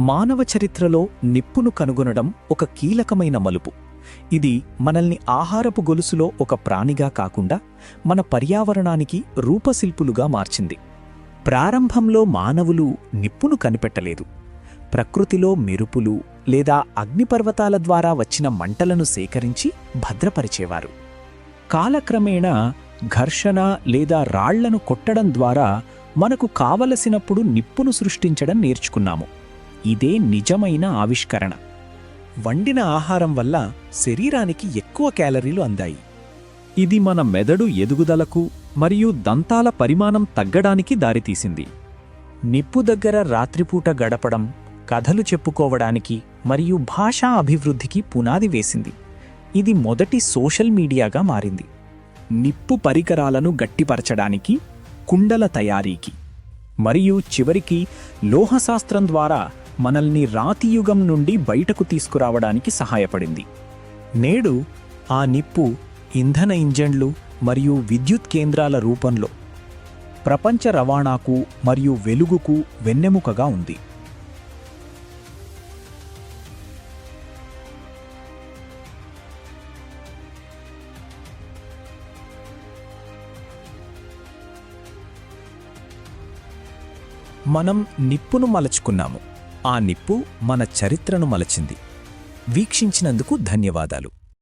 మానవ చరిత్రలో నిప్పును కనుగొనడం ఒక కీలకమైన మలుపు. ఇది మనల్ని ఆహారపు గొలుసులో ఒక ప్రాణిగా కాకుండా మన పర్యావరణానికి రూపశిల్పులుగా మార్చింది. ప్రారంభంలో మానవులు నిప్పును కనిపెట్టలేదు. ప్రకృతిలో మెరుపులు లేదా అగ్నిపర్వతాల ద్వారా వచ్చిన మంటలను సేకరించి భద్రపరిచేవారు. కాలక్రమేణా ఘర్షణ లేదా రాళ్లను కొట్టడం ద్వారా మనకు కావలసినప్పుడు నిప్పును సృష్టించడం నేర్చుకున్నాము. ఇదే నిజమైన ఆవిష్కరణ. వండిన ఆహారం వల్ల శరీరానికి ఎక్కువ క్యాలరీలు అందాయి. ఇది మన మెదడు ఎదుగుదలకు మరియు దంతాల పరిమాణం తగ్గడానికి దారితీసింది. నిప్పు దగ్గర రాత్రిపూట గడపడం కథలు చెప్పుకోవడానికి మరియు భాషా అభివృద్ధికి పునాది వేసింది. ఇది మొదటి సోషల్ మీడియాగా మారింది. నిప్పు పరికరాలను గట్టిపరచడానికి, కుండల తయారీకి మరియు చివరికి లోహశాస్త్రం ద్వారా మనల్ని రాతియుగం నుండి బయటకు తీసుకురావడానికి సహాయపడింది. నేడు ఆ నిప్పు ఇంధన ఇంజన్లు మరియు విద్యుత్ కేంద్రాల రూపంలో ప్రపంచ రవాణాకు మరియు వెలుగుకు వెన్నెముకగా ఉంది. మనం నిప్పును మలచుకున్నాము. ఆ నిప్పు మన చరిత్రను మలచింది. వీక్షించినందుకు ధన్యవాదాలు.